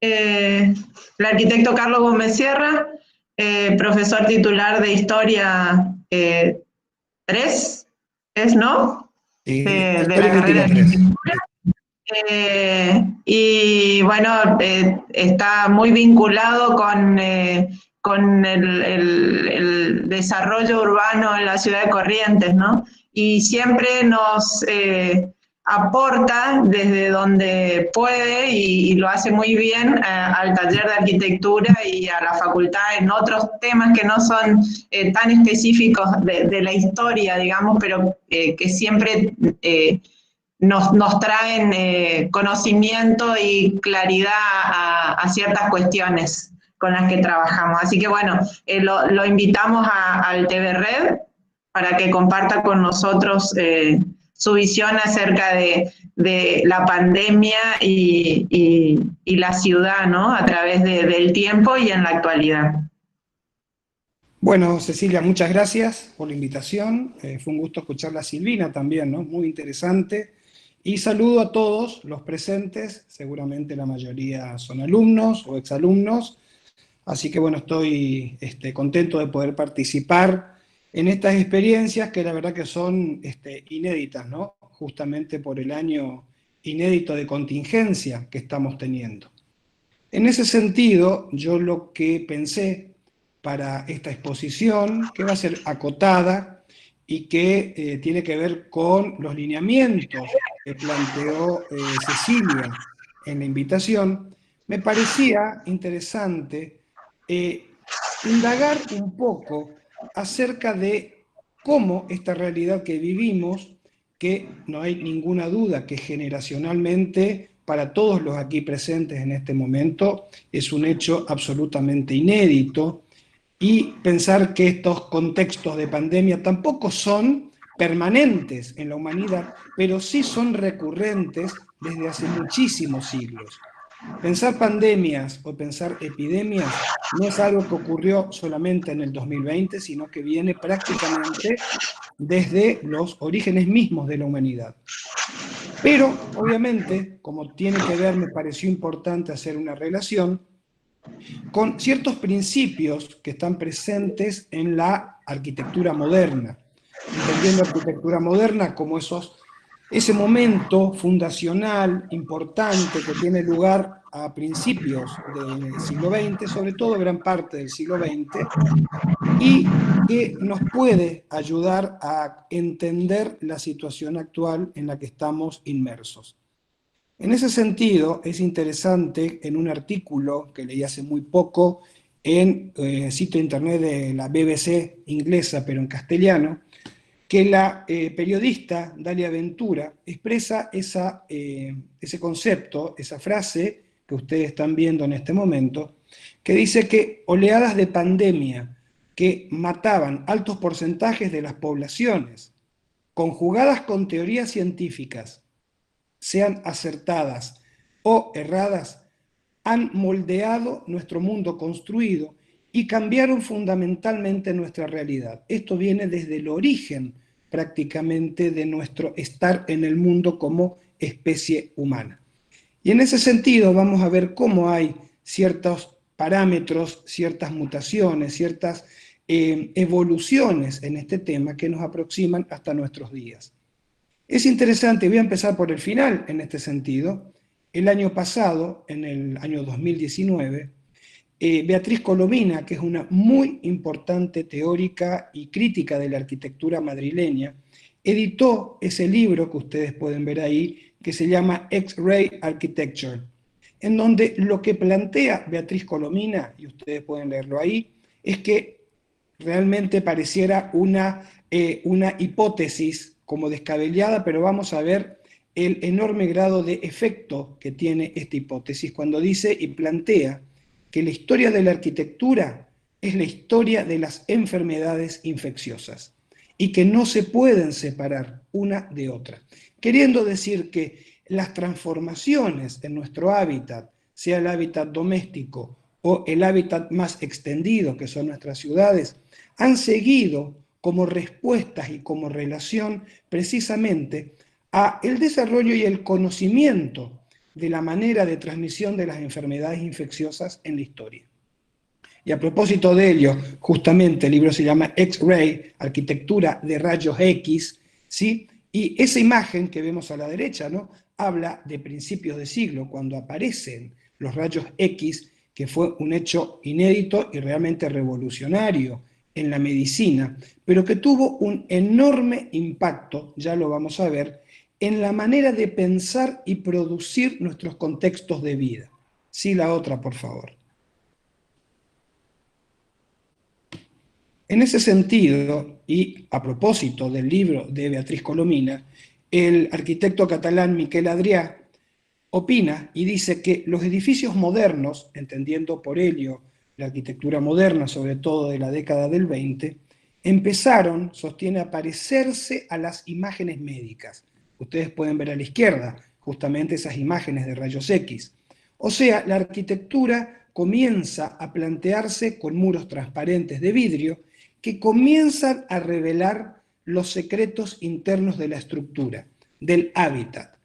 Eh, el arquitecto Carlos Gómez Sierra, profesor titular de Historia 3, ¿es, no? De Historia la carrera Crítica de 3. arquitectura. Y bueno, está muy vinculado con el desarrollo urbano en la ciudad de Corrientes, ¿no? Y siempre nos aporta desde donde puede y lo hace muy bien al taller de arquitectura y a la facultad en otros temas que no son tan específicos de la historia, digamos, pero que siempre nos traen conocimiento y claridad a ciertas cuestiones con las que trabajamos. Así que bueno, lo invitamos al TV Red para que comparta con nosotros su visión acerca de la pandemia y la ciudad, ¿no? A través del tiempo y en la actualidad. Bueno, Cecilia, muchas gracias por la invitación. Fue un gusto escucharla a Silvina también, ¿no? Muy interesante. Y saludo a todos los presentes, seguramente la mayoría son alumnos o exalumnos, así que bueno, estoy contento de poder participar en estas experiencias que la verdad que son inéditas, ¿no? Justamente por el año inédito de contingencia que estamos teniendo. En ese sentido, yo lo que pensé para esta exposición, que va a ser acotada y que tiene que ver con los lineamientos que planteó Cecilia en la invitación, me parecía interesante indagar un poco acerca de cómo esta realidad que vivimos, que no hay ninguna duda que generacionalmente para todos los aquí presentes en este momento es un hecho absolutamente inédito, y pensar que estos contextos de pandemia tampoco son permanentes en la humanidad, pero sí son recurrentes desde hace muchísimos siglos. Pensar pandemias o pensar epidemias no es algo que ocurrió solamente en el 2020, sino que viene prácticamente desde los orígenes mismos de la humanidad. Pero, obviamente, como tiene que ver, me pareció importante hacer una relación con ciertos principios que están presentes en la arquitectura moderna, entendiendo arquitectura moderna como ese momento fundacional importante que tiene lugar a principios del siglo XX, sobre todo gran parte del siglo XX, y que nos puede ayudar a entender la situación actual en la que estamos inmersos. En ese sentido, es interesante en un artículo que leí hace muy poco en el sitio de internet de la BBC inglesa, pero en castellano, que la periodista Dalia Ventura expresa ese concepto, esa frase que ustedes están viendo en este momento, que dice que oleadas de pandemia que mataban altos porcentajes de las poblaciones, conjugadas con teorías científicas, sean acertadas o erradas, han moldeado nuestro mundo construido y cambiaron fundamentalmente nuestra realidad. Esto viene desde el origen prácticamente de nuestro estar en el mundo como especie humana. Y en ese sentido vamos a ver cómo hay ciertos parámetros, ciertas mutaciones, ciertas evoluciones en este tema que nos aproximan hasta nuestros días. Es interesante, voy a empezar por el final en este sentido. El año pasado, en el año 2019, Beatriz Colomina, que es una muy importante teórica y crítica de la arquitectura madrileña, editó ese libro que ustedes pueden ver ahí, que se llama X-Ray Architecture, en donde lo que plantea Beatriz Colomina, y ustedes pueden leerlo ahí, es que realmente pareciera una hipótesis como descabellada, pero vamos a ver el enorme grado de efecto que tiene esta hipótesis cuando dice y plantea que la historia de la arquitectura es la historia de las enfermedades infecciosas y que no se pueden separar una de otra. Queriendo decir que las transformaciones en nuestro hábitat, sea el hábitat doméstico o el hábitat más extendido, que son nuestras ciudades, han seguido como respuestas y como relación precisamente a el desarrollo y el conocimiento de la manera de transmisión de las enfermedades infecciosas en la historia. Y a propósito de ello, justamente el libro se llama X-Ray, Arquitectura de Rayos X, ¿sí? Y esa imagen que vemos a la derecha, ¿no?, habla de principios de siglo, cuando aparecen los rayos X, que fue un hecho inédito y realmente revolucionario en la medicina, pero que tuvo un enorme impacto, ya lo vamos a ver, en la manera de pensar y producir nuestros contextos de vida. Sí, la otra, por favor. En ese sentido, y a propósito del libro de Beatriz Colomina, el arquitecto catalán Miquel Adrià opina y dice que los edificios modernos, entendiendo por ello la arquitectura moderna, sobre todo de la década del 20, empezaron, sostiene, a parecerse a las imágenes médicas. Ustedes pueden ver a la izquierda justamente esas imágenes de rayos X. O sea, la arquitectura comienza a plantearse con muros transparentes de vidrio que comienzan a revelar los secretos internos de la estructura, del hábitat.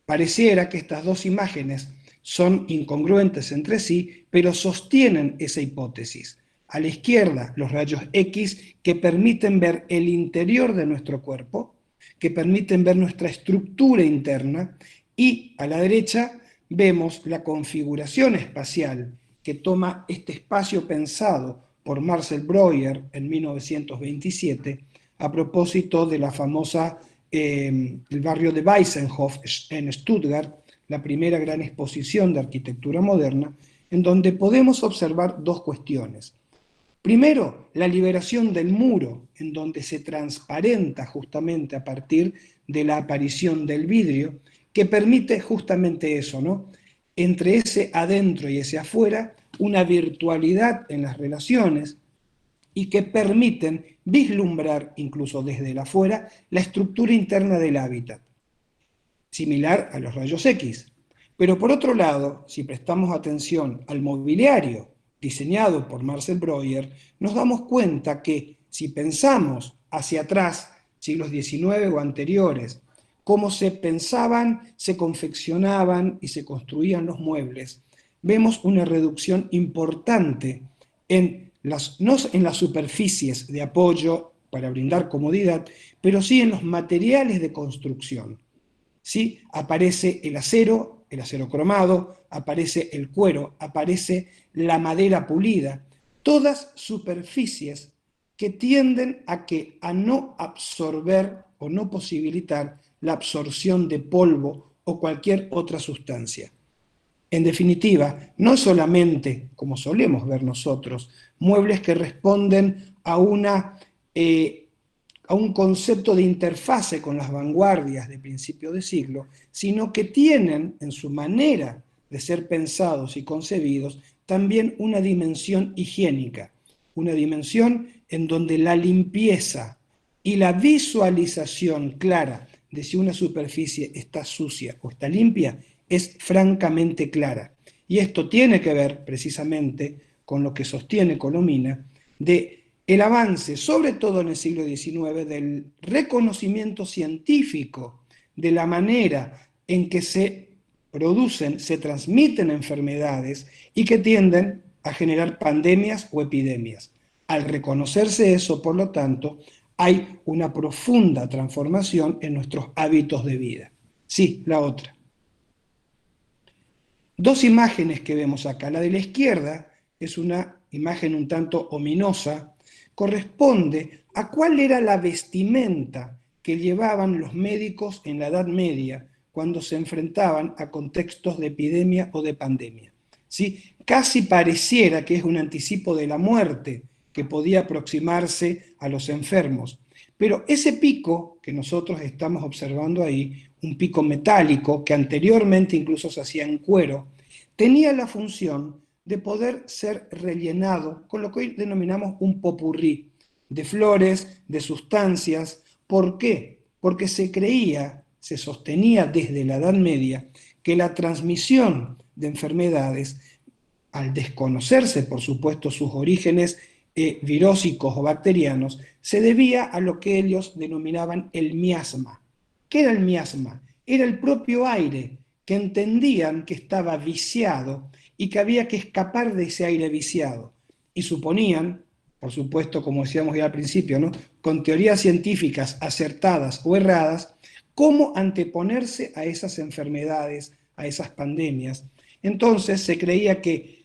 Pareciera que estas dos imágenes son incongruentes entre sí, pero sostienen esa hipótesis. A la izquierda, los rayos X que permiten ver el interior de nuestro cuerpo, que permiten ver nuestra estructura interna, y a la derecha vemos la configuración espacial que toma este espacio pensado por Marcel Breuer en 1927 a propósito de la famosa el barrio de Weissenhof en Stuttgart, la primera gran exposición de arquitectura moderna, en donde podemos observar dos cuestiones. Primero, la liberación del muro, en donde se transparenta justamente a partir de la aparición del vidrio, que permite justamente eso, ¿no? Entre ese adentro y ese afuera, una virtualidad en las relaciones, y que permiten vislumbrar, incluso desde el afuera, la estructura interna del hábitat, similar a los rayos X. Pero por otro lado, si prestamos atención al mobiliario diseñado por Marcel Breuer, nos damos cuenta que si pensamos hacia atrás, siglos XIX o anteriores, cómo se pensaban, se confeccionaban y se construían los muebles, vemos una reducción importante no en las superficies de apoyo para brindar comodidad, pero sí en los materiales de construcción. ¿Sí? Aparece el acero cromado, aparece el cuero, aparece la madera pulida, todas superficies que tienden a no absorber o no posibilitar la absorción de polvo o cualquier otra sustancia. En definitiva, no solamente, como solemos ver nosotros, muebles que responden a un concepto de interfase con las vanguardias de principio de siglo, sino que tienen en su manera de ser pensados y concebidos también una dimensión higiénica, una dimensión en donde la limpieza y la visualización clara de si una superficie está sucia o está limpia es francamente clara. Y esto tiene que ver precisamente con lo que sostiene Colomina de el avance, sobre todo en el siglo XIX, del reconocimiento científico de la manera en que se producen, se transmiten enfermedades y que tienden a generar pandemias o epidemias. Al reconocerse eso, por lo tanto, hay una profunda transformación en nuestros hábitos de vida. Sí, la otra. Dos imágenes que vemos acá. La de la izquierda es una imagen un tanto ominosa, corresponde a cuál era la vestimenta que llevaban los médicos en la Edad Media cuando se enfrentaban a contextos de epidemia o de pandemia. ¿Sí? Casi pareciera que es un anticipo de la muerte que podía aproximarse a los enfermos. Pero ese pico que nosotros estamos observando ahí, un pico metálico que anteriormente incluso se hacía en cuero, tenía la función de poder ser rellenado con lo que hoy denominamos un popurrí de flores, de sustancias. ¿Por qué? Porque se creía, se sostenía desde la Edad Media, que la transmisión de enfermedades, al desconocerse, por supuesto, sus orígenes virósicos o bacterianos, se debía a lo que ellos denominaban el miasma. ¿Qué era el miasma? Era el propio aire que que entendían que estaba viciado y que había que escapar de ese aire viciado. Y suponían, por supuesto, como decíamos ya al principio, ¿no?, con teorías científicas acertadas o erradas, cómo anteponerse a esas enfermedades, a esas pandemias. Entonces se creía que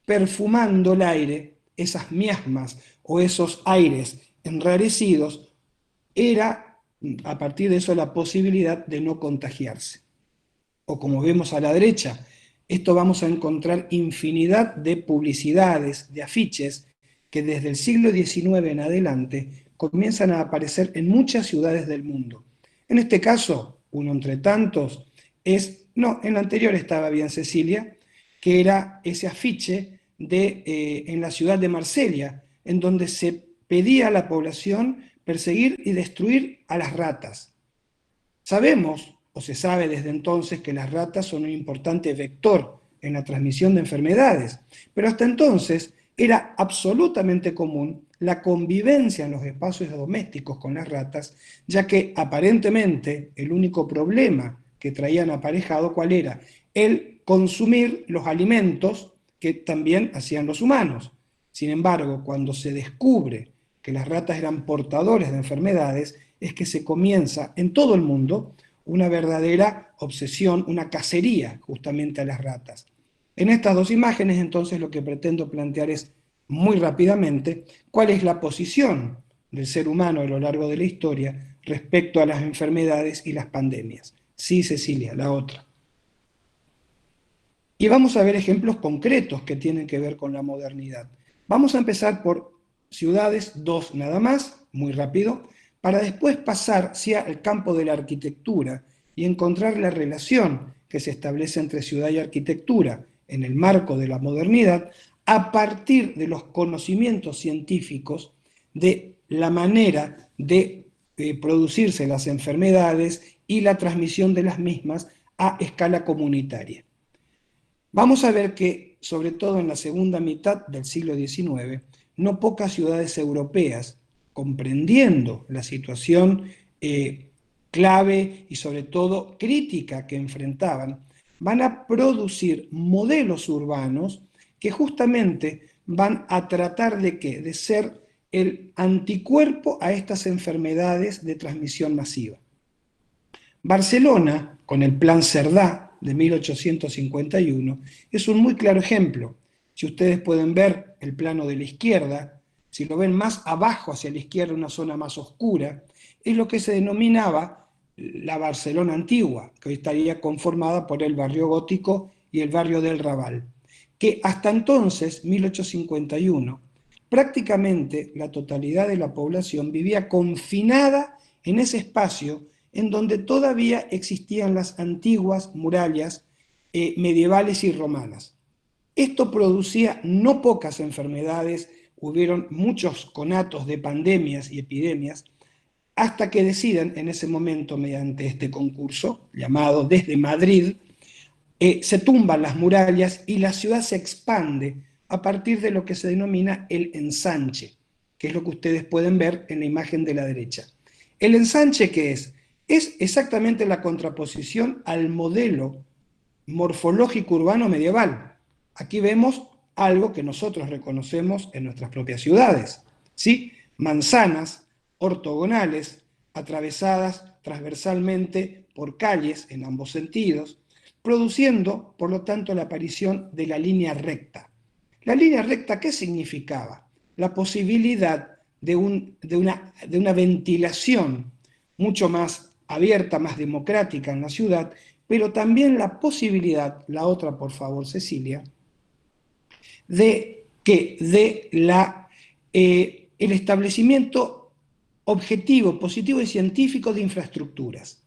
perfumando el aire, esas miasmas o esos aires enrarecidos, era a partir de eso la posibilidad de no contagiarse. O como vemos a la derecha, esto vamos a encontrar infinidad de publicidades, de afiches, que desde el siglo XIX en adelante comienzan a aparecer en muchas ciudades del mundo. En este caso, uno entre tantos, en la anterior estaba bien Cecilia, que era ese afiche en la ciudad de Marsella, en donde se pedía a la población perseguir y destruir a las ratas. Sabemos, o se sabe desde entonces, que las ratas son un importante vector en la transmisión de enfermedades, pero hasta entonces era absolutamente común la convivencia en los espacios domésticos con las ratas, ya que aparentemente el único problema que traían aparejado, ¿cuál era? El consumir los alimentos que también hacían los humanos. Sin embargo, cuando se descubre que las ratas eran portadores de enfermedades, es que se comienza en todo el mundo una verdadera obsesión, una cacería justamente a las ratas. En estas dos imágenes, entonces, lo que pretendo plantear es, muy rápidamente, cuál es la posición del ser humano a lo largo de la historia respecto a las enfermedades y las pandemias. Sí, Cecilia, la otra. Y vamos a ver ejemplos concretos que tienen que ver con la modernidad. Vamos a empezar por ciudades, dos nada más, muy rápido, para después pasar hacia el campo de la arquitectura y encontrar la relación que se establece entre ciudad y arquitectura en el marco de la modernidad a partir de los conocimientos científicos de la manera de producirse las enfermedades y la transmisión de las mismas a escala comunitaria. Vamos a ver que, sobre todo en la segunda mitad del siglo XIX, no pocas ciudades europeas, comprendiendo la situación clave y sobre todo crítica que enfrentaban, van a producir modelos urbanos que justamente van a tratar de ¿qué? De ser el anticuerpo a estas enfermedades de transmisión masiva. Barcelona, con el Plan Cerdà de 1851, es un muy claro ejemplo. Si ustedes pueden ver el plano de la izquierda, si lo ven más abajo hacia la izquierda, una zona más oscura, es lo que se denominaba la Barcelona antigua, que hoy estaría conformada por el barrio gótico y el barrio del Raval, que hasta entonces, 1851, prácticamente la totalidad de la población vivía confinada en ese espacio en donde todavía existían las antiguas murallas medievales y romanas. Esto producía no pocas enfermedades, hubieron muchos conatos de pandemias y epidemias, hasta que deciden en ese momento, mediante este concurso, llamado Desde Madrid, se tumban las murallas y la ciudad se expande a partir de lo que se denomina el ensanche, que es lo que ustedes pueden ver en la imagen de la derecha. ¿El ensanche qué es? Es exactamente la contraposición al modelo morfológico urbano medieval. Aquí vemos algo que nosotros reconocemos en nuestras propias ciudades, ¿sí? Manzanas ortogonales, atravesadas transversalmente por calles en ambos sentidos, produciendo, por lo tanto, la aparición de la línea recta. ¿La línea recta qué significaba? La posibilidad de una ventilación mucho más abierta, más democrática en la ciudad, pero también la posibilidad, la otra por favor Cecilia, de el establecimiento objetivo, positivo y científico de infraestructuras.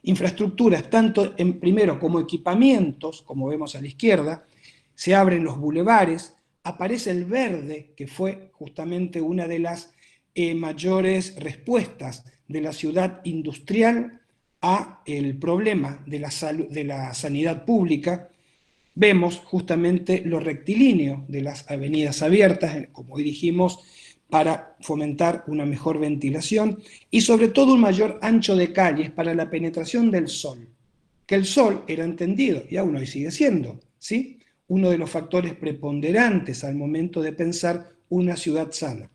Infraestructuras tanto primero como equipamientos, como vemos a la izquierda, se abren los bulevares, aparece el verde, que fue justamente una de las mayores respuestas de la ciudad industrial a el problema de la sanidad pública. Vemos justamente lo rectilíneo de las avenidas abiertas, como dijimos, para fomentar una mejor ventilación y sobre todo un mayor ancho de calles para la penetración del sol. que el sol era entendido, y aún hoy sigue siendo, ¿sí?, uno de los factores preponderantes al momento de pensar una ciudad sana.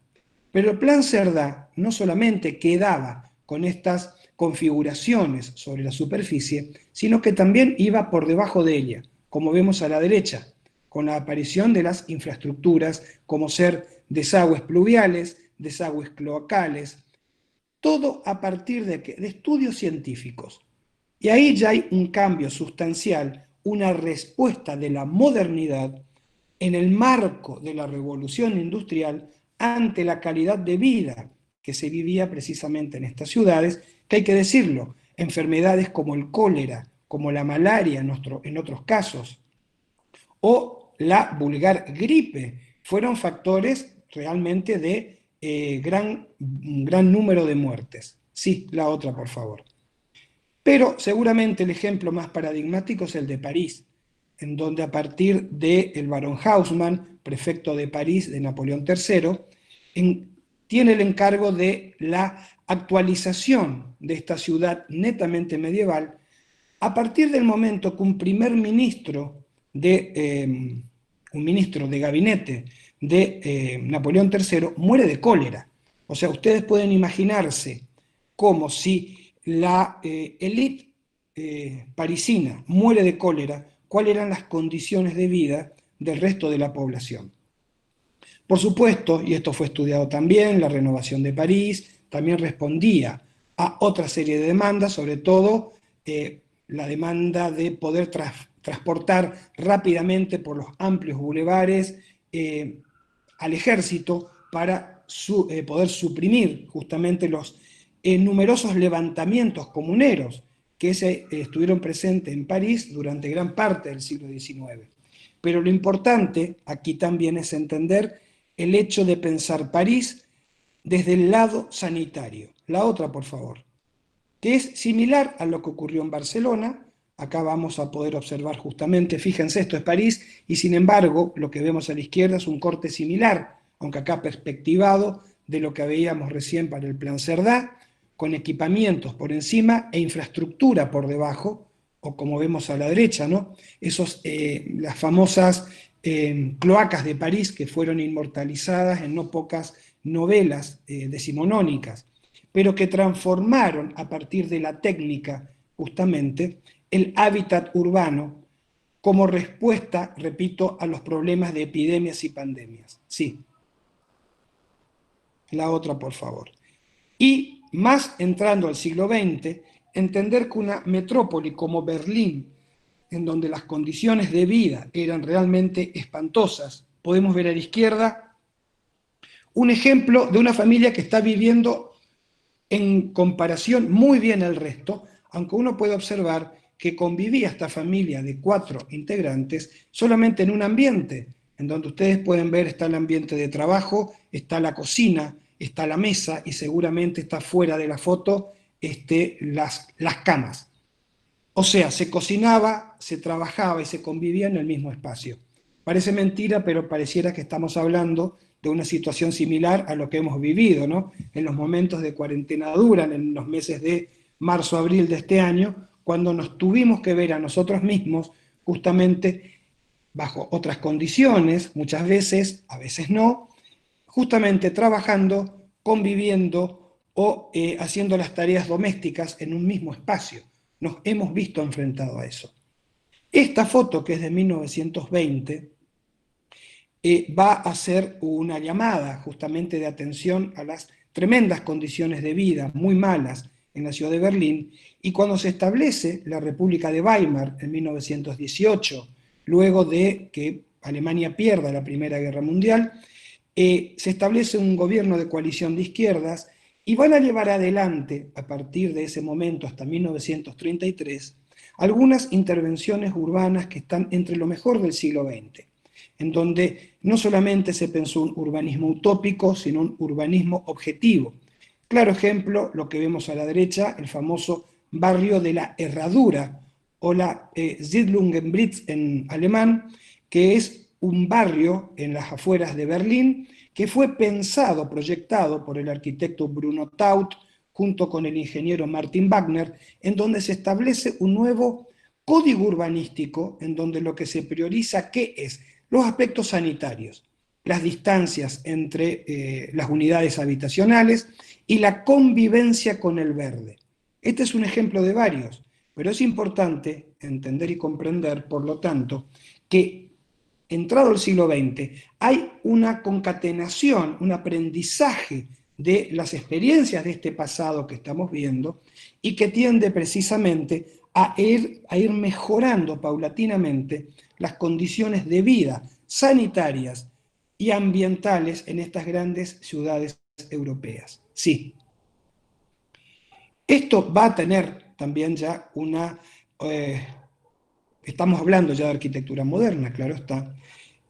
Pero el Plan Cerdá no solamente quedaba con estas configuraciones sobre la superficie, sino que también iba por debajo de ella, como vemos a la derecha, con la aparición de las infraestructuras como ser desagües pluviales, desagües cloacales, todo a partir de estudios científicos. Y ahí ya hay un cambio sustancial, una respuesta de la modernidad en el marco de la revolución industrial ante la calidad de vida que se vivía precisamente en estas ciudades, que hay que decirlo, enfermedades como el cólera, como la malaria en otros casos, o la vulgar gripe, fueron factores realmente de gran número de muertes. Sí, la otra, por favor. Pero seguramente el ejemplo más paradigmático es el de París, en donde a partir del barón Haussmann, prefecto de París de Napoleón III, tiene el encargo de la actualización de esta ciudad netamente medieval, a partir del momento que un ministro de gabinete de Napoleón III muere de cólera. O sea, ustedes pueden imaginarse como si la élite parisina muere de cólera, cuáles eran las condiciones de vida del resto de la población. Por supuesto, y esto fue estudiado también, la renovación de París también respondía a otra serie de demandas, sobre todo la demanda de poder transportar rápidamente por los amplios bulevares al ejército para poder suprimir justamente los numerosos levantamientos comuneros que estuvieron presentes en París durante gran parte del siglo XIX. Pero lo importante aquí también es entender el hecho de pensar París desde el lado sanitario. La otra, por favor, que es similar a lo que ocurrió en Barcelona. Acá vamos a poder observar justamente, fíjense, esto es París, y sin embargo, lo que vemos a la izquierda es un corte similar, aunque acá perspectivado, de lo que veíamos recién para el Plan Cerdá, con equipamientos por encima e infraestructura por debajo, o como vemos a la derecha, ¿no? Las famosas cloacas de París que fueron inmortalizadas en no pocas novelas decimonónicas, pero que transformaron a partir de la técnica justamente el hábitat urbano como respuesta, repito, a los problemas de epidemias y pandemias. Sí. La otra, por favor. Y más entrando al siglo XX, entender que una metrópoli como Berlín, en donde las condiciones de vida eran realmente espantosas, podemos ver a la izquierda un ejemplo de una familia que está viviendo en comparación muy bien al resto, aunque uno puede observar que convivía esta familia de 4 integrantes solamente en un ambiente, en donde ustedes pueden ver está el ambiente de trabajo, está la cocina, está la mesa y seguramente está fuera de la foto las camas. O sea, se cocinaba, se trabajaba y se convivía en el mismo espacio. Parece mentira, pero pareciera que estamos hablando de una situación similar a lo que hemos vivido, ¿no? En los momentos de cuarentena dura, en los meses de marzo, abril de este año, cuando nos tuvimos que ver a nosotros mismos justamente bajo otras condiciones, muchas veces, a veces no, justamente trabajando, conviviendo o haciendo las tareas domésticas en un mismo espacio. Nos hemos visto enfrentados a eso. Esta foto, que es de 1920, va a ser una llamada justamente de atención a las tremendas condiciones de vida, muy malas, en la ciudad de Berlín, y cuando se establece la República de Weimar en 1918, luego de que Alemania pierda la Primera Guerra Mundial, se establece un gobierno de coalición de izquierdas y van a llevar adelante, a partir de ese momento hasta 1933, algunas intervenciones urbanas que están entre lo mejor del siglo XX, en donde no solamente se pensó un urbanismo utópico, sino un urbanismo objetivo. Claro ejemplo, lo que vemos a la derecha, el famoso barrio de la Herradura, o la Siedlungenblitz en alemán, que es un barrio en las afueras de Berlín que fue pensado, proyectado por el arquitecto Bruno Taut junto con el ingeniero Martin Wagner, en donde se establece un nuevo código urbanístico en donde lo que se prioriza, ¿qué es? Los aspectos sanitarios, las distancias entre las unidades habitacionales y la convivencia con el verde. Este es un ejemplo de varios, pero es importante entender y comprender, por lo tanto, que entrado el siglo XX hay una concatenación, un aprendizaje de las experiencias de este pasado que estamos viendo y que tiende precisamente a ir mejorando paulatinamente las condiciones de vida sanitarias y ambientales en estas grandes ciudades europeas. Sí, esto va a tener también ya estamos hablando ya de arquitectura moderna, claro está,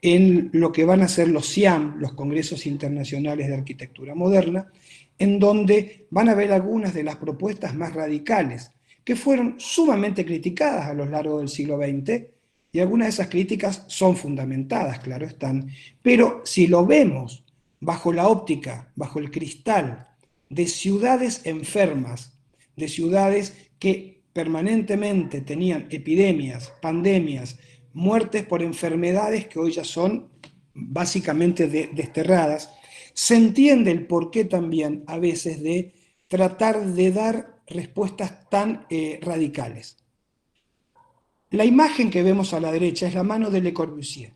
en lo que van a ser los CIAM, los Congresos Internacionales de Arquitectura Moderna, en donde van a ver algunas de las propuestas más radicales, que fueron sumamente criticadas a lo largo del siglo XX, y algunas de esas críticas son fundamentadas, claro están, pero si lo vemos bajo la óptica, bajo el cristal de ciudades enfermas, de ciudades que permanentemente tenían epidemias, pandemias, muertes por enfermedades que hoy ya son básicamente desterradas, se entiende el porqué también a veces de tratar de dar respuestas tan radicales. La imagen que vemos a la derecha es la mano de Le Corbusier,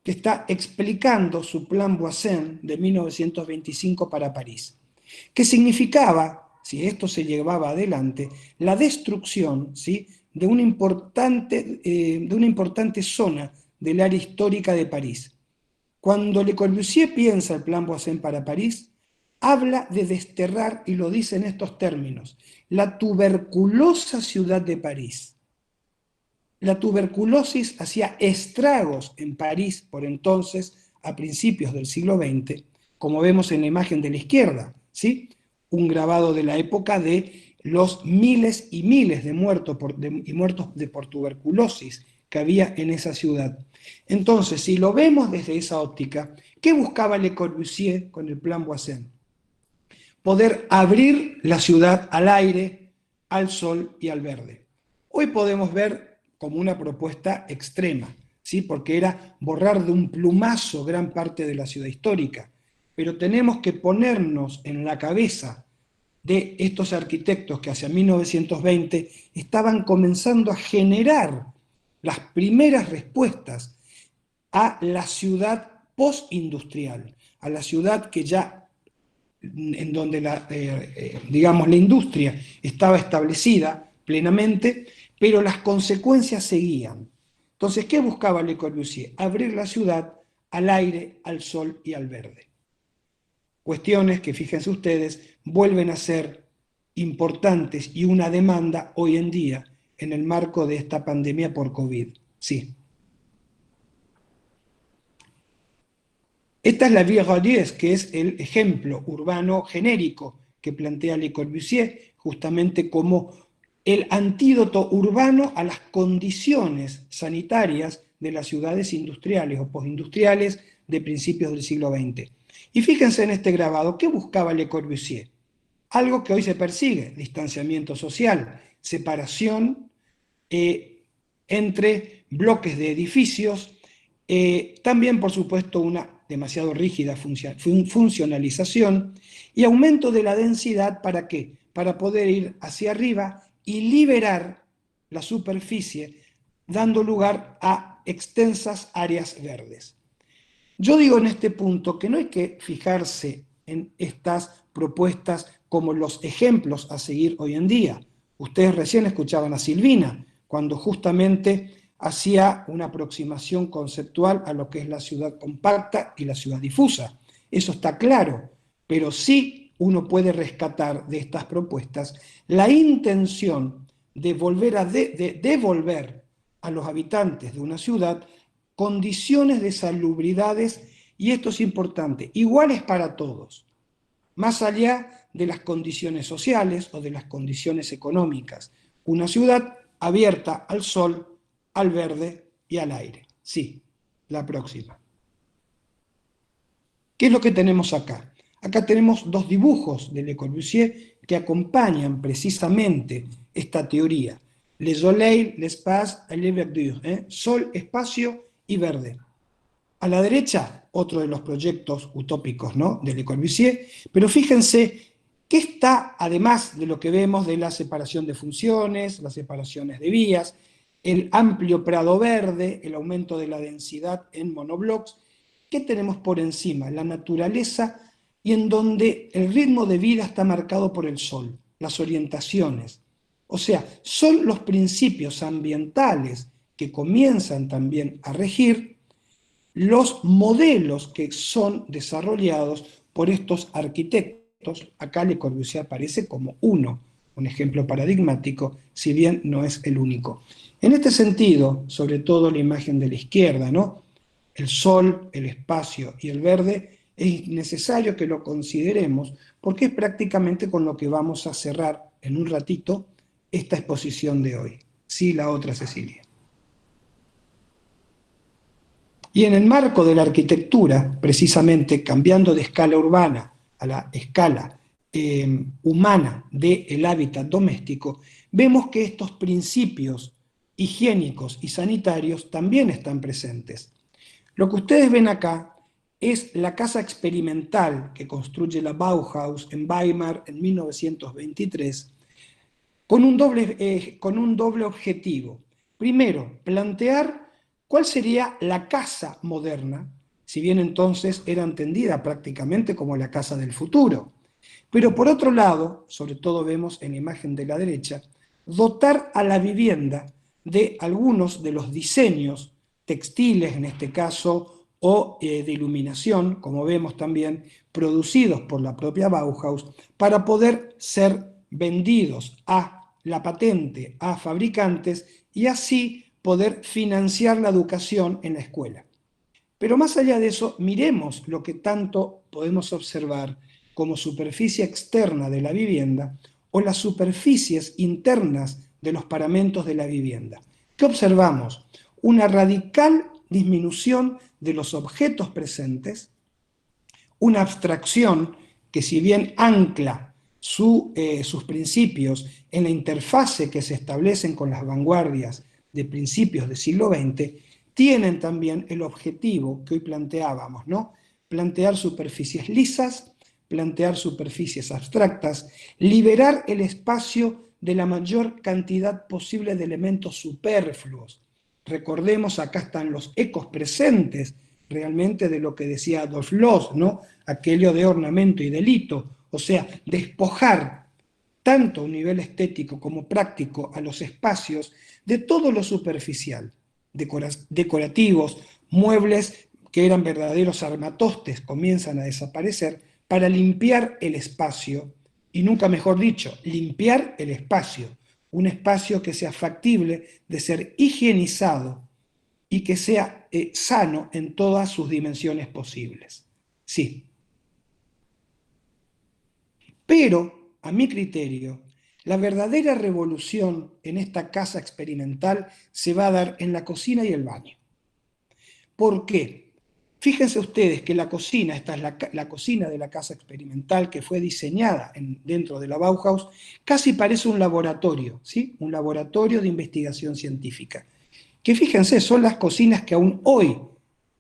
que está explicando su plan Voisin de 1925 para París, que significaba, si esto se llevaba adelante, la destrucción, ¿sí?, de una importante zona del área histórica de París. Cuando Le Corbusier piensa el plan Voisin para París, habla de desterrar, y lo dice en estos términos, la tuberculosa ciudad de París. La tuberculosis hacía estragos en París por entonces, a principios del siglo XX, como vemos en la imagen de la izquierda, ¿sí? Un grabado de la época de los miles y miles de muertos por tuberculosis que había en esa ciudad. Entonces, si lo vemos desde esa óptica, ¿qué buscaba Le Corbusier con el plan Voisin? Poder abrir la ciudad al aire, al sol y al verde. Hoy podemos ver como una propuesta extrema, ¿sí?, porque era borrar de un plumazo gran parte de la ciudad histórica. Pero tenemos que ponernos en la cabeza de estos arquitectos que hacia 1920 estaban comenzando a generar las primeras respuestas a la ciudad postindustrial, a la ciudad que ya en donde digamos, la industria estaba establecida plenamente, pero las consecuencias seguían. Entonces, ¿qué buscaba Le Corbusier? Abrir la ciudad al aire, al sol y al verde. Cuestiones que, fíjense ustedes, vuelven a ser importantes y una demanda hoy en día en el marco de esta pandemia por COVID. Sí. Esta es la Ville radieuse, que es el ejemplo urbano genérico que plantea Le Corbusier, justamente como el antídoto urbano a las condiciones sanitarias de las ciudades industriales o postindustriales de principios del siglo XX. Y fíjense en este grabado, ¿qué buscaba Le Corbusier? Algo que hoy se persigue: distanciamiento social, separación entre bloques de edificios, también, por supuesto, una demasiado rígida funcionalización y aumento de la densidad. ¿Para qué? Para poder ir hacia arriba y liberar la superficie, dando lugar a extensas áreas verdes. Yo digo en este punto que no hay que fijarse en estas propuestas como los ejemplos a seguir hoy en día. Ustedes recién escuchaban a Silvina, cuando justamente hacía una aproximación conceptual a lo que es la ciudad compacta y la ciudad difusa. Eso está claro, pero sí uno puede rescatar de estas propuestas la intención de devolver a los habitantes de una ciudad condiciones de salubridades, y esto es importante, iguales para todos, más allá de las condiciones sociales o de las condiciones económicas. Una ciudad abierta al sol, al verde y al aire. Sí, la próxima. ¿Qué es lo que tenemos acá? Acá tenemos dos dibujos de Le Corbusier que acompañan precisamente esta teoría. Le soleil, l'espace, la verdure. Sol, espacio y verde. A la derecha, otro de los proyectos utópicos, ¿no?, de Le Corbusier, pero fíjense que está, además de lo que vemos de la separación de funciones, las separaciones de vías, el amplio prado verde, el aumento de la densidad en monoblocks, ¿qué tenemos por encima? La naturaleza, y en donde el ritmo de vida está marcado por el sol, las orientaciones. O sea, son los principios ambientales que comienzan también a regir los modelos que son desarrollados por estos arquitectos. Acá Le Corbusier aparece como un ejemplo paradigmático, si bien no es el único. En este sentido, sobre todo la imagen de la izquierda, ¿no?, el sol, el espacio y el verde, es necesario que lo consideremos porque es prácticamente con lo que vamos a cerrar en un ratito esta exposición de hoy. Sí, la otra, Cecilia. Y en el marco de la arquitectura, precisamente cambiando de escala urbana a la escala humana del hábitat doméstico, vemos que estos principios higiénicos y sanitarios también están presentes. Lo que ustedes ven acá es la casa experimental que construye la Bauhaus en Weimar en 1923, con un doble objetivo. Primero, plantear cuál sería la casa moderna, si bien entonces era entendida prácticamente como la casa del futuro. Pero por otro lado, sobre todo vemos en la imagen de la derecha, dotar a la vivienda de algunos de los diseños textiles, en este caso, o de iluminación, como vemos también, producidos por la propia Bauhaus, para poder ser vendidos a la patente a fabricantes y así poder financiar la educación en la escuela. Pero más allá de eso, miremos lo que tanto podemos observar como superficie externa de la vivienda o las superficies internas de los paramentos de la vivienda. ¿Qué observamos? Una radical disminución de los objetos presentes, una abstracción que, si bien ancla sus principios en la interfase que se establecen con las vanguardias de principios del siglo XX, tienen también el objetivo que hoy planteábamos, ¿no? Plantear superficies lisas, plantear superficies abstractas, liberar el espacio de la mayor cantidad posible de elementos superfluos. Recordemos, acá están los ecos presentes realmente de lo que decía Adolf Loos, ¿no?, aquello de ornamento y delito, o sea, despojar tanto a un nivel estético como práctico a los espacios de todo lo superficial, decorativos, muebles que eran verdaderos armatostes comienzan a desaparecer para limpiar el espacio, y nunca mejor dicho, limpiar el espacio, un espacio que sea factible de ser higienizado y que sea sano en todas sus dimensiones posibles. Sí. Pero, a mi criterio, la verdadera revolución en esta casa experimental se va a dar en la cocina y el baño. ¿Por qué? Fíjense ustedes que la cocina, esta es la cocina de la casa experimental que fue diseñada dentro de la Bauhaus, casi parece un laboratorio, ¿sí? Un laboratorio de investigación científica. Que fíjense, son las cocinas que aún hoy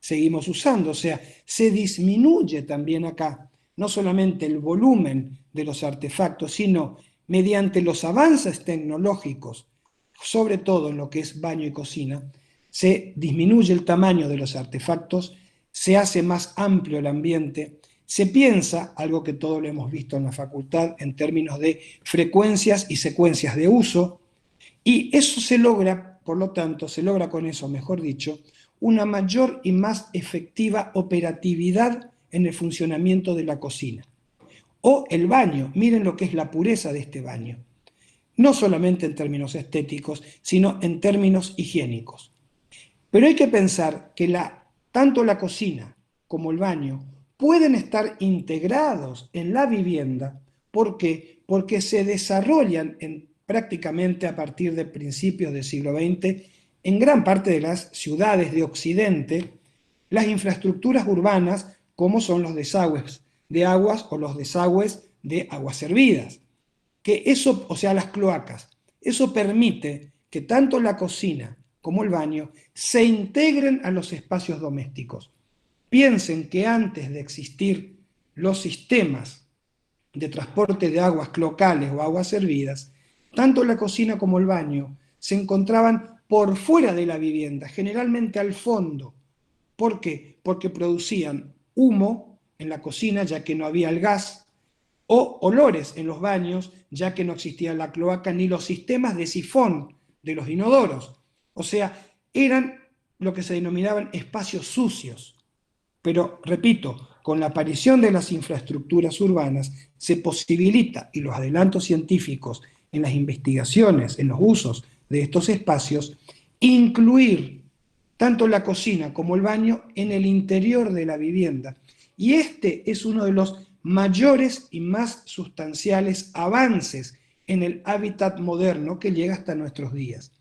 seguimos usando, o sea, se disminuye también acá, no solamente el volumen de los artefactos, sino mediante los avances tecnológicos, sobre todo en lo que es baño y cocina, se disminuye el tamaño de los artefactos, se hace más amplio el ambiente, se piensa, algo que todos lo hemos visto en la facultad, en términos de frecuencias y secuencias de uso, y eso se logra, por lo tanto, se logra con eso, mejor dicho, una mayor y más efectiva operatividad en el funcionamiento de la cocina. O el baño, miren lo que es la pureza de este baño. No solamente en términos estéticos, sino en términos higiénicos. Pero hay que pensar que tanto la cocina como el baño pueden estar integrados en la vivienda. ¿Por qué? Porque se desarrollan prácticamente a partir de principios del siglo XX en gran parte de las ciudades de Occidente las infraestructuras urbanas como son los desagües de aguas o los desagües de aguas servidas. Que eso, o sea, las cloacas, eso permite que tanto la cocina como el baño se integren a los espacios domésticos. Piensen que antes de existir los sistemas de transporte de aguas locales o aguas servidas, tanto la cocina como el baño se encontraban por fuera de la vivienda, generalmente al fondo. ¿Por qué? Porque producían humo en la cocina, ya que no había el gas, o olores en los baños, ya que no existía la cloaca ni los sistemas de sifón de los inodoros. O sea, eran lo que se denominaban espacios sucios. Pero, repito, con la aparición de las infraestructuras urbanas se posibilita, y los adelantos científicos en las investigaciones, en los usos de estos espacios, incluir tanto la cocina como el baño en el interior de la vivienda. Y este es uno de los mayores y más sustanciales avances en el hábitat moderno que llega hasta nuestros días.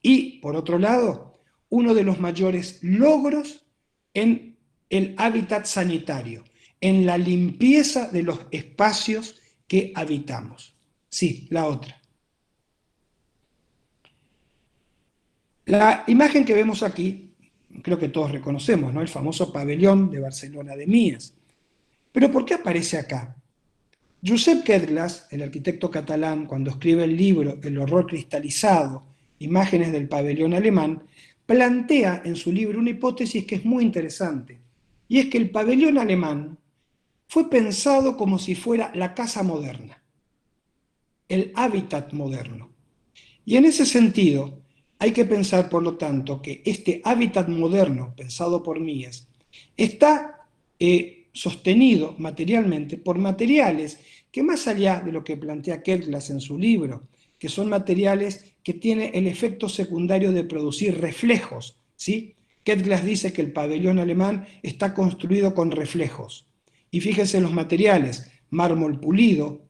Y, por otro lado, uno de los mayores logros en el hábitat sanitario, en la limpieza de los espacios que habitamos. Sí, la otra. La imagen que vemos aquí, creo que todos reconocemos, ¿no? El famoso pabellón de Barcelona de Mies. Pero ¿por qué aparece acá? Josep Quetglas, el arquitecto catalán, cuando escribe el libro El horror cristalizado, imágenes del pabellón alemán, plantea en su libro una hipótesis que es muy interesante, y es que el pabellón alemán fue pensado como si fuera la casa moderna, el hábitat moderno. Y en ese sentido, hay que pensar, por lo tanto, que este hábitat moderno, pensado por Mies, está sostenido materialmente por materiales que, más allá de lo que plantea Quetglas en su libro, que son materiales que tienen el efecto secundario de producir reflejos, ¿sí? Quetglas dice que el pabellón alemán está construido con reflejos. Y fíjense en los materiales: mármol pulido,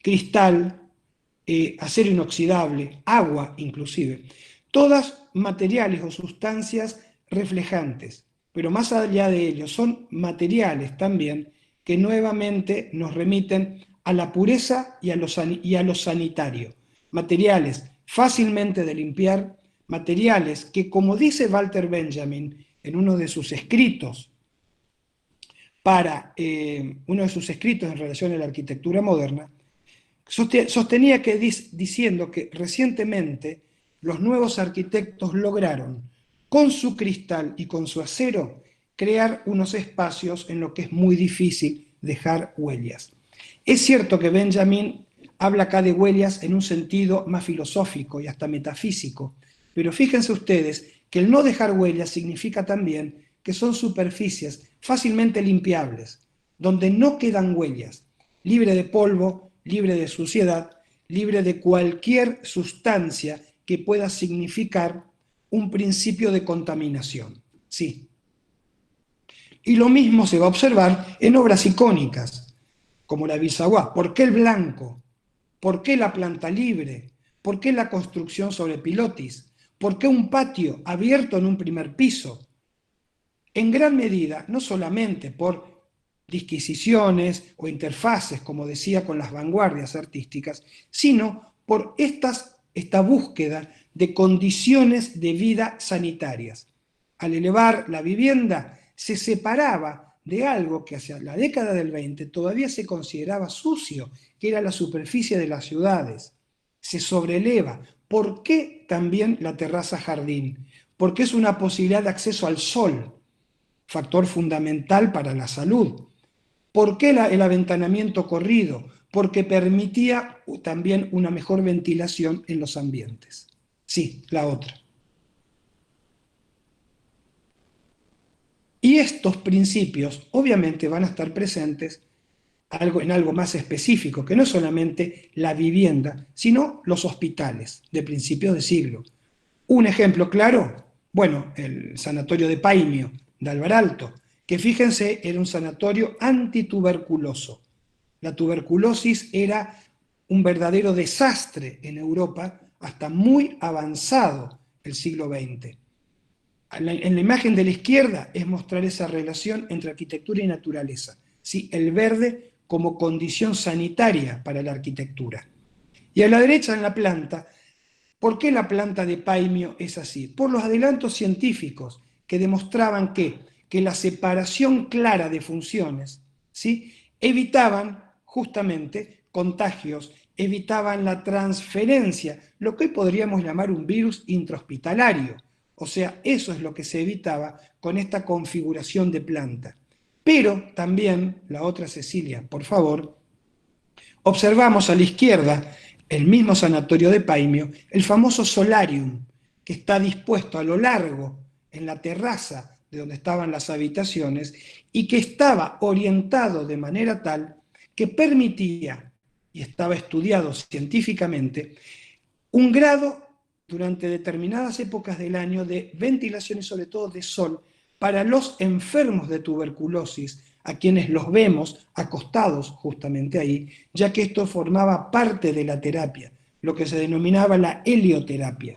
cristal, acero inoxidable, agua inclusive. Todas materiales o sustancias reflejantes, pero más allá de ello, son materiales también que nuevamente nos remiten a la pureza y a lo sanitario. Materiales fácilmente de limpiar, materiales que, como dice Walter Benjamin en uno de sus escritos, uno de sus escritos en relación a la arquitectura moderna, sostenía que diciendo que recientemente los nuevos arquitectos lograron, con su cristal y con su acero, crear unos espacios en los que es muy difícil dejar huellas. Es cierto que Benjamin habla acá de huellas en un sentido más filosófico y hasta metafísico, pero fíjense ustedes que el no dejar huellas significa también que son superficies fácilmente limpiables, donde no quedan huellas, libre de polvo, libre de suciedad, libre de cualquier sustancia que pueda significar un principio de contaminación. Sí. Y lo mismo se va a observar en obras icónicas, como la Bisaguá. ¿Por qué el blanco? ¿Por qué la planta libre? ¿Por qué la construcción sobre pilotis? ¿Por qué un patio abierto en un primer piso? En gran medida, no solamente por disquisiciones o interfaces, como decía, con las vanguardias artísticas, sino por esta búsqueda de condiciones de vida sanitarias. Al elevar la vivienda, se separaba de algo que hacia la década del 20 todavía se consideraba sucio, que era la superficie de las ciudades. Se sobreleva. ¿Por qué también la terraza jardín? Porque es una posibilidad de acceso al sol, factor fundamental para la salud. ¿Por qué el aventanamiento corrido? Porque permitía también una mejor ventilación en los ambientes. Sí, la otra. Y estos principios obviamente van a estar presentes en algo más específico, que no es solamente la vivienda, sino los hospitales de principios de siglo. Un ejemplo claro, bueno, el sanatorio de Paimio, de Alvaralto, que fíjense, era un sanatorio antituberculoso. La tuberculosis era un verdadero desastre en Europa hasta muy avanzado el siglo XX. En la imagen de la izquierda es mostrar esa relación entre arquitectura y naturaleza. ¿Sí? El verde como condición sanitaria para la arquitectura. Y a la derecha en la planta ¿Por qué la planta de paimio es así? Por los adelantos científicos que demostraban que la separación clara de funciones, ¿sí?, evitaban justamente contagios, evitaban la transferencia, lo que hoy podríamos llamar un virus intrahospitalario. O sea, eso es lo que se evitaba con esta configuración de planta. Pero también, la otra Cecilia, por favor, observamos a la izquierda el mismo sanatorio de Paimio, el famoso solarium, que está dispuesto a lo largo en la terraza de donde estaban las habitaciones y que estaba orientado de manera tal que permitía, y estaba estudiado científicamente, un grado durante determinadas épocas del año de ventilación y sobre todo de sol para los enfermos de tuberculosis, a quienes los vemos acostados justamente ahí, ya que esto formaba parte de la terapia, lo que se denominaba la helioterapia.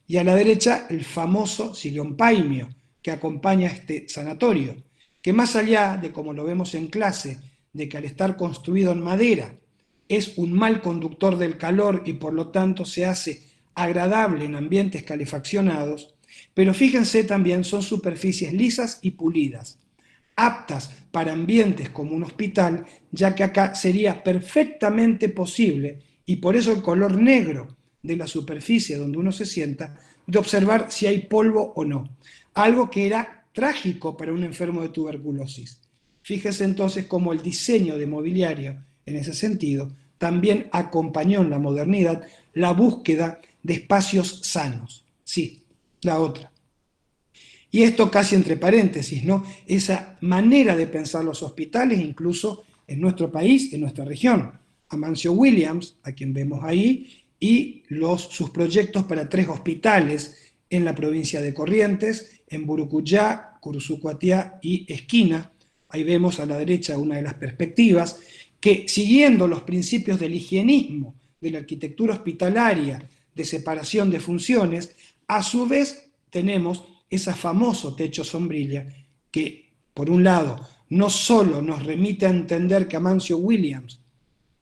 Y a la derecha el famoso sillón paimio, que acompaña este sanatorio, que más allá de, como lo vemos en clase, de que al estar construido en madera es un mal conductor del calor y por lo tanto se hace agradable en ambientes calefaccionados, pero fíjense también son superficies lisas y pulidas, aptas para ambientes como un hospital, ya que acá sería perfectamente posible, y por eso el color negro de la superficie donde uno se sienta, de observar si hay polvo o no. Algo que era trágico para un enfermo de tuberculosis. Fíjese entonces cómo el diseño de mobiliario, en ese sentido, también acompañó en la modernidad la búsqueda de espacios sanos. Sí, la otra. Y esto casi entre paréntesis, ¿no? Esa manera de pensar los hospitales, incluso en nuestro país, en nuestra región. Amancio Williams, a quien vemos ahí, y sus proyectos para 3 hospitales en la provincia de Corrientes, en Burucuyá, Curuzucuatiá y Esquina. Ahí vemos a la derecha una de las perspectivas, que siguiendo los principios del higienismo, de la arquitectura hospitalaria, de separación de funciones, a su vez tenemos ese famoso techo sombrilla que, por un lado, no solo nos remite a entender que Amancio Williams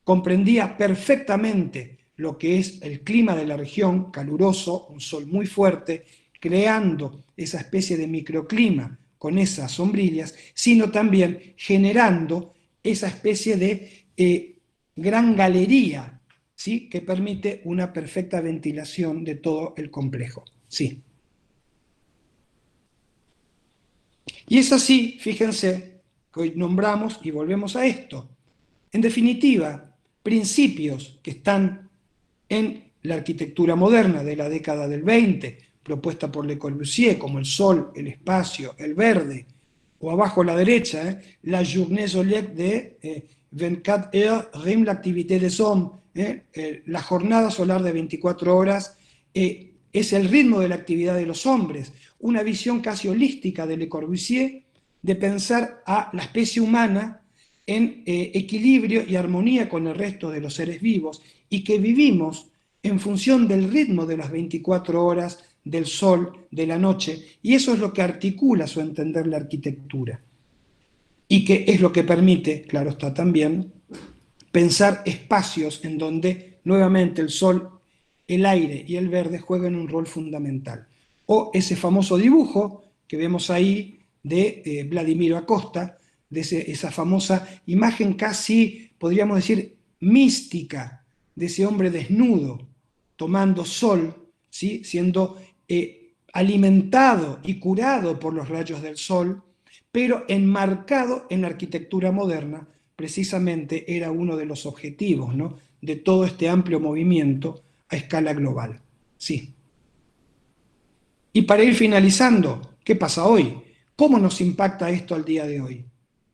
comprendía perfectamente lo que es el clima de la región, caluroso, un sol muy fuerte, creando esa especie de microclima con esas sombrillas, sino también generando esa especie de gran galería, ¿sí?, que permite una perfecta ventilación de todo el complejo. Sí. Y es así, fíjense, que hoy nombramos y volvemos a esto. En definitiva, principios que están en la arquitectura moderna de la década del 20, propuesta por Le Corbusier, como el sol, el espacio, el verde, o abajo a la derecha, la journée solaire de 24 heures rime l'activité des hommes, la jornada solar de 24 horas es el ritmo de la actividad de los hombres, una visión casi holística de Le Corbusier de pensar a la especie humana en equilibrio y armonía con el resto de los seres vivos y que vivimos en función del ritmo de las 24 horas, del sol, de la noche, y eso es lo que articula su entender la arquitectura. Y que es lo que permite, claro está también, pensar espacios en donde nuevamente el sol, el aire y el verde juegan un rol fundamental. O ese famoso dibujo que vemos ahí de Vladimiro Acosta, de esa famosa imagen casi, podríamos decir, mística, de ese hombre desnudo, tomando sol, ¿sí?, siendo alimentado y curado por los rayos del sol, pero enmarcado en la arquitectura moderna, precisamente era uno de los objetivos, ¿no?, de todo este amplio movimiento a escala global. Sí. Y para ir finalizando, ¿qué pasa hoy? ¿Cómo nos impacta esto al día de hoy?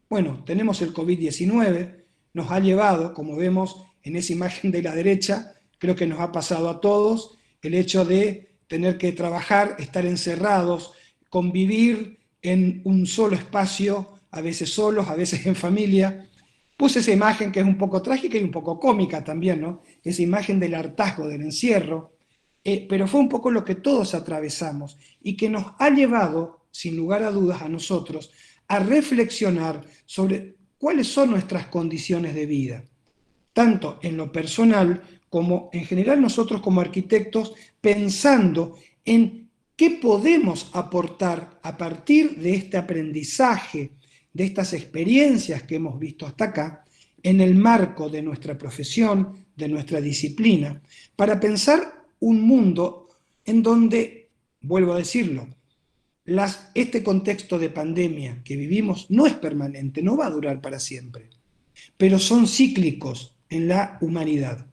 Bueno, tenemos el COVID-19, nos ha llevado, como vemos en esa imagen de la derecha, creo que nos ha pasado a todos, el hecho de tener que trabajar, estar encerrados, convivir en un solo espacio, a veces solos, a veces en familia. Puse esa imagen que es un poco trágica y un poco cómica también, ¿no? Esa imagen del hartazgo, del encierro, pero fue un poco lo que todos atravesamos y que nos ha llevado, sin lugar a dudas, a nosotros, a reflexionar sobre cuáles son nuestras condiciones de vida, tanto en lo personal como en general nosotros como arquitectos, pensando en qué podemos aportar a partir de este aprendizaje, de estas experiencias que hemos visto hasta acá, en el marco de nuestra profesión, de nuestra disciplina, para pensar un mundo en donde, vuelvo a decirlo, este contexto de pandemia que vivimos no es permanente, no va a durar para siempre, pero son cíclicos en la humanidad.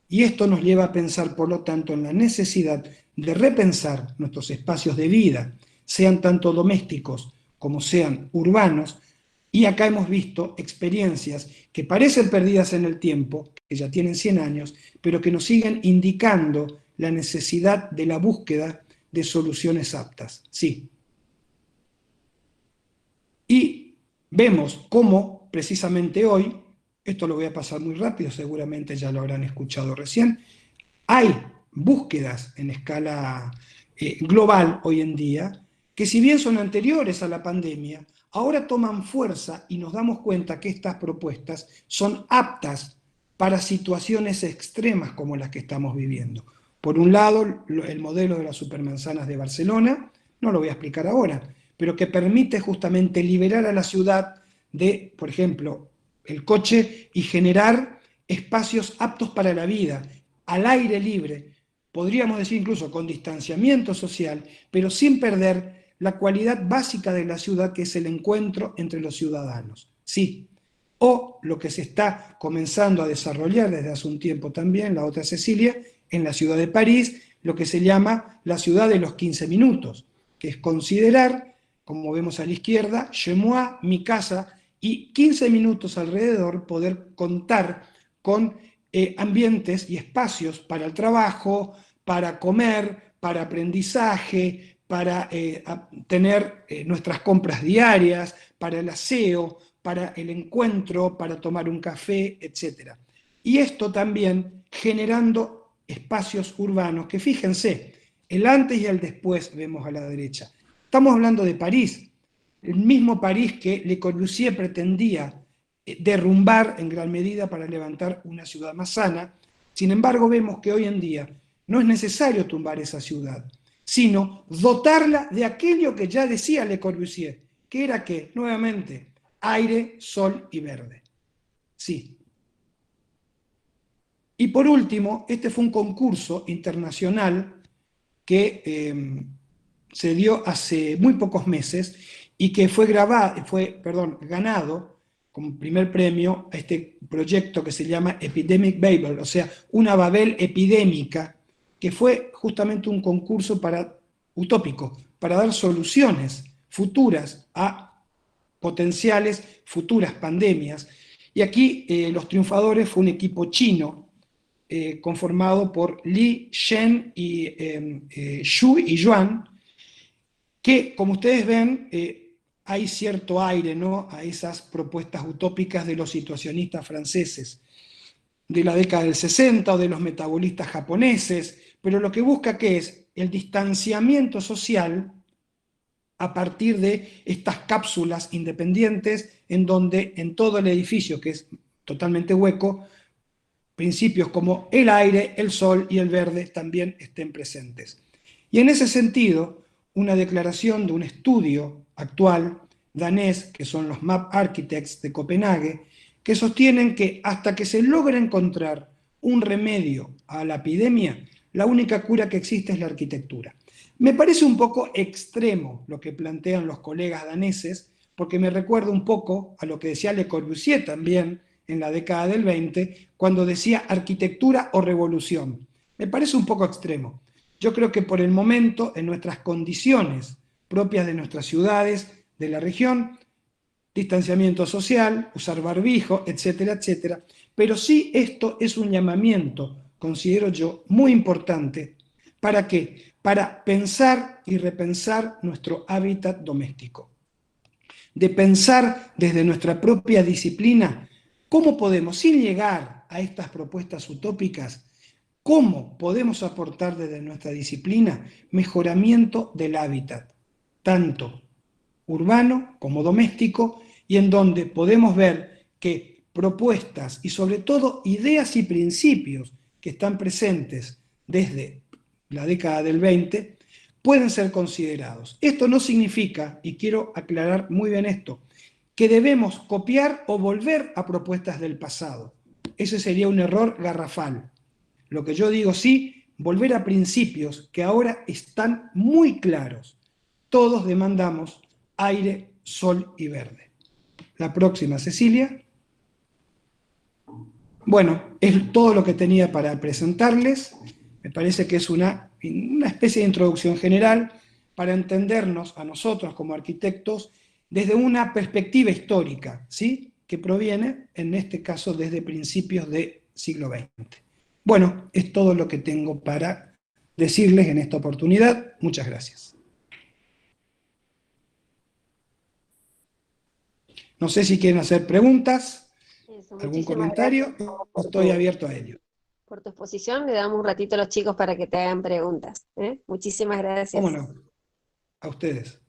Y esto nos lleva a pensar, por lo tanto, en la necesidad de repensar nuestros espacios de vida, sean tanto domésticos como sean urbanos, y acá hemos visto experiencias que parecen perdidas en el tiempo, que ya tienen 100 años, pero que nos siguen indicando la necesidad de la búsqueda de soluciones aptas. Sí. Y vemos cómo, precisamente hoy, esto lo voy a pasar muy rápido, seguramente ya lo habrán escuchado recién, hay búsquedas en escala global hoy en día, que si bien son anteriores a la pandemia, ahora toman fuerza y nos damos cuenta que estas propuestas son aptas para situaciones extremas como las que estamos viviendo. Por un lado, el modelo de las supermanzanas de Barcelona, no lo voy a explicar ahora, pero que permite justamente liberar a la ciudad de, por ejemplo, el coche y generar espacios aptos para la vida, al aire libre, podríamos decir incluso con distanciamiento social, pero sin perder la cualidad básica de la ciudad, que es el encuentro entre los ciudadanos. Sí. O lo que se está comenzando a desarrollar desde hace un tiempo también, la otra Cecilia, en la ciudad de París, lo que se llama la ciudad de los 15 minutos, que es considerar, como vemos a la izquierda, chez moi, mi casa, y 15 minutos alrededor poder contar con ambientes y espacios para el trabajo, para comer, para aprendizaje, para tener nuestras compras diarias, para el aseo, para el encuentro, para tomar un café, etc. Y esto también generando espacios urbanos que, fíjense, el antes y el después vemos a la derecha. Estamos hablando de París, el mismo París que Le Corbusier pretendía derrumbar en gran medida para levantar una ciudad más sana. Sin embargo, vemos que hoy en día no es necesario tumbar esa ciudad, sino dotarla de aquello que ya decía Le Corbusier, que era que, nuevamente, aire, sol y verde. Sí. Y por último, este fue un concurso internacional que se dio hace muy pocos meses y que fue ganado como primer premio a este proyecto que se llama Epidemic Babel, o sea, una Babel epidémica, que fue justamente un concurso utópico, para dar soluciones futuras a potenciales futuras pandemias. Y aquí los triunfadores fue un equipo chino conformado por Li, Shen, Xu y Yuan, que, como ustedes ven, hay cierto aire, ¿no?, a esas propuestas utópicas de los situacionistas franceses de la década del 60 o de los metabolistas japoneses, pero lo que busca, ¿qué es? El distanciamiento social a partir de estas cápsulas independientes en donde en todo el edificio, que es totalmente hueco, principios como el aire, el sol y el verde también estén presentes. Y en ese sentido, una declaración de un estudio actual danés, que son los Map Architects de Copenhague, que sostienen que hasta que se logre encontrar un remedio a la epidemia, la única cura que existe es la arquitectura. Me parece un poco extremo lo que plantean los colegas daneses, porque me recuerda un poco a lo que decía Le Corbusier también en la década del 20, cuando decía arquitectura o revolución. Me parece un poco extremo. Yo creo que por el momento, en nuestras condiciones propias de nuestras ciudades, de la región, distanciamiento social, usar barbijo, etcétera, etcétera, pero sí esto es un llamamiento, considero yo, muy importante. ¿Para qué? Para pensar y repensar nuestro hábitat doméstico. De pensar desde nuestra propia disciplina cómo podemos, sin llegar a estas propuestas utópicas, cómo podemos aportar desde nuestra disciplina mejoramiento del hábitat, tanto urbano como doméstico, y en donde podemos ver que propuestas y sobre todo ideas y principios que están presentes desde la década del 20 pueden ser considerados. Esto no significa, y quiero aclarar muy bien esto, que debemos copiar o volver a propuestas del pasado. Ese sería un error garrafal. Lo que yo digo, sí, volver a principios que ahora están muy claros. Todos demandamos aire, sol y verde. La próxima, Cecilia. Bueno, es todo lo que tenía para presentarles. Me parece que es una especie de introducción general para entendernos a nosotros como arquitectos desde una perspectiva histórica, ¿sí? Que proviene, en este caso, desde principios del siglo XX. Bueno, es todo lo que tengo para decirles en esta oportunidad. Muchas gracias. No sé si quieren hacer preguntas, algún comentario. Estoy abierto a ello. Por tu exposición, le damos un ratito a los chicos para que te hagan preguntas. Muchísimas gracias. ¿Cómo no? A ustedes.